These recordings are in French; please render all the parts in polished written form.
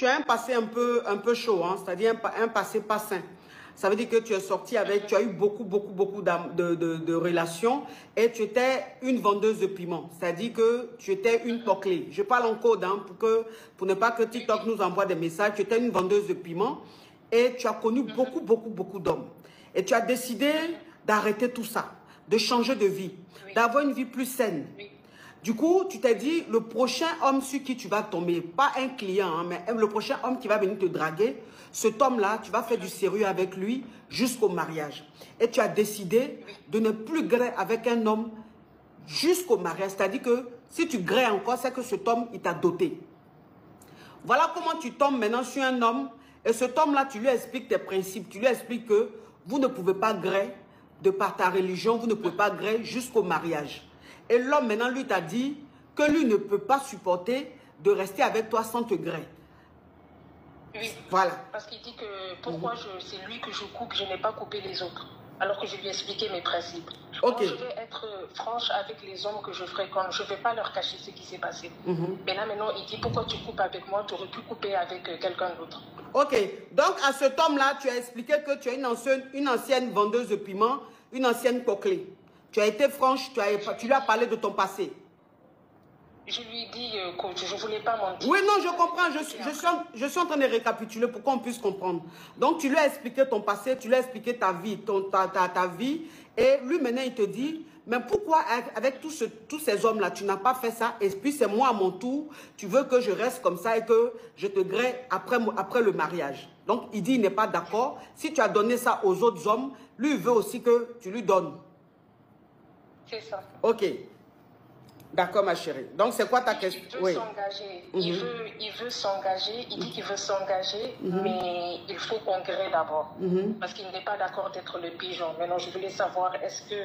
tu as un passé un peu chaud, hein, c'est-à-dire un passé pas sain. Ça veut dire que tu es sorti avec, tu as eu beaucoup de relations et tu étais une vendeuse de piment. C'est-à-dire que tu étais une poclée. Je parle en code hein, pour ne pas que TikTok nous envoie des messages. Tu étais une vendeuse de piment et tu as connu beaucoup d'hommes. Et tu as décidé d'arrêter tout ça, de changer de vie, d'avoir une vie plus saine. Du coup, tu t'es dit, le prochain homme sur qui tu vas tomber, pas un client, hein, mais le prochain homme qui va venir te draguer, cet homme-là, tu vas faire du sérieux avec lui jusqu'au mariage. Et tu as décidé de ne plus griller avec un homme jusqu'au mariage. C'est-à-dire que si tu grilles encore, c'est que cet homme, il t'a doté. Voilà comment tu tombes maintenant sur un homme. Et cet homme-là, tu lui expliques tes principes. Tu lui expliques que vous ne pouvez pas griller de par ta religion, vous ne pouvez pas griller jusqu'au mariage. Et l'homme, maintenant, lui t'a dit que lui ne peut pas supporter de rester avec toi sans te griller. Oui, voilà. Parce qu'il dit que pourquoi c'est lui que je coupe, je n'ai pas coupé les autres. Alors que je lui ai expliqué mes principes. Okay. Moi, je vais être franche avec les hommes que je fréquente. Je ne vais pas leur cacher ce qui s'est passé. Mais là, maintenant, il dit pourquoi tu coupes avec moi, tu aurais pu couper avec quelqu'un d'autre. Ok. Donc, à cet homme-là, tu as expliqué que tu es une ancienne vendeuse de piment, une ancienne coquelée. Tu as été franche, tu lui as parlé de ton passé. Je lui ai dit, coach, je ne voulais pas mentir. Oui, non, je comprends. Je suis en train de récapituler pour qu'on puisse comprendre. Donc, tu lui as expliqué ton passé, tu lui as expliqué ta vie, ta vie. Et lui, maintenant, il te dit, mais pourquoi avec tous ces hommes-là, tu n'as pas fait ça? Et puis, c'est moi à mon tour, tu veux que je reste comme ça et que je te grille après le mariage. Donc, il dit, il n'est pas d'accord. Si tu as donné ça aux autres hommes, lui, il veut aussi que tu lui donnes. C'est ça. Ok. D'accord, ma chérie. Donc, c'est quoi ta question? Il veut s'engager. Il veut s'engager. Il dit qu'il veut s'engager, mais il faut qu'on grille d'abord. Parce qu'il n'est pas d'accord d'être le pigeon. Maintenant, je voulais savoir, est-ce que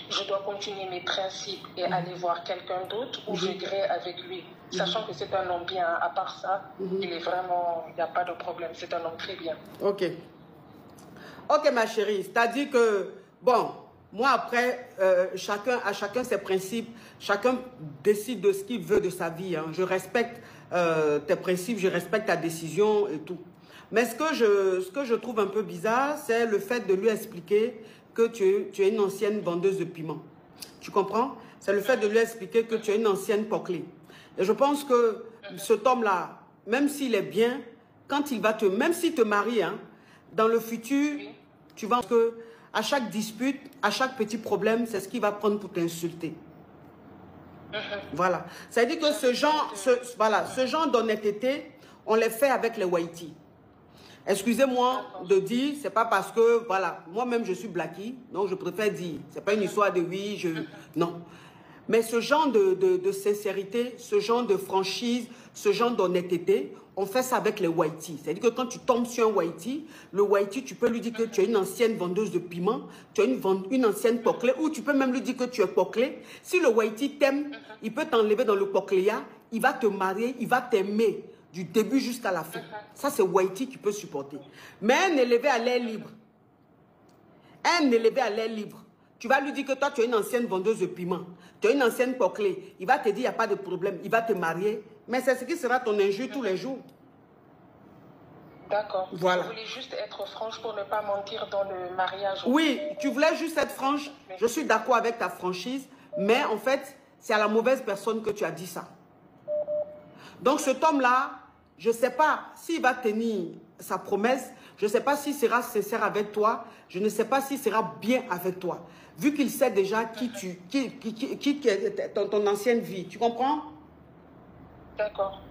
je dois continuer mes principes et aller voir quelqu'un d'autre ou je grille avec lui? Sachant que c'est un homme bien. À part ça, il est vraiment... Il n'y a pas de problème. C'est un homme très bien. Ok. Ok, ma chérie. C'est-à-dire que, bon... Moi, après, à chacun ses principes, chacun décide de ce qu'il veut de sa vie. Hein. Je respecte tes principes, je respecte ta décision et tout. Mais ce que je trouve un peu bizarre, c'est le fait de lui expliquer que tu es une ancienne vendeuse de piment. Tu comprends? C'est le fait de lui expliquer que tu es une ancienne poclée. Et je pense que cet homme-là, même s'il est bien, quand il va même s'il te marie, hein, dans le futur, tu vas que... À chaque dispute, à chaque petit problème, c'est ce qu'il va prendre pour t'insulter. Voilà. Ça veut dire que ce genre d'honnêteté, on les fait avec les Wahiti. Excusez-moi de dire, c'est pas parce que, voilà, moi-même je suis Blackie, donc je préfère dire, c'est pas une histoire de oui, non. Mais ce genre de sincérité, ce genre de franchise, ce genre d'honnêteté, on fait ça avec les Wahiti. C'est-à-dire que quand tu tombes sur un Wahiti, le Wahiti, tu peux lui dire que tu es une ancienne vendeuse de piment, tu es une ancienne poclée, ou tu peux même lui dire que tu es poclée. Si le Wahiti t'aime, il peut t'enlever dans le pocléa, il va te marier, il va t'aimer du début jusqu'à la fin. Ça, c'est Wahiti qui peut supporter. Mais un élevé à l'air libre, tu vas lui dire que toi, tu es une ancienne vendeuse de piment. Tu es une ancienne poclée. Il va te dire, il n'y a pas de problème. Il va te marier. Mais c'est ce qui sera ton injure tous les jours. D'accord. Voilà. Je voulais juste être franche pour ne pas mentir dans le mariage. Oui, tu voulais juste être franche. Je suis d'accord avec ta franchise. Mais en fait, c'est à la mauvaise personne que tu as dit ça. Donc cet homme-là, je ne sais pas s'il va tenir sa promesse. Je ne sais pas s'il sera sincère avec toi. Je ne sais pas s'il sera bien avec toi. Vu qu'il sait déjà qui est ton ancienne vie. Tu comprends? D'accord.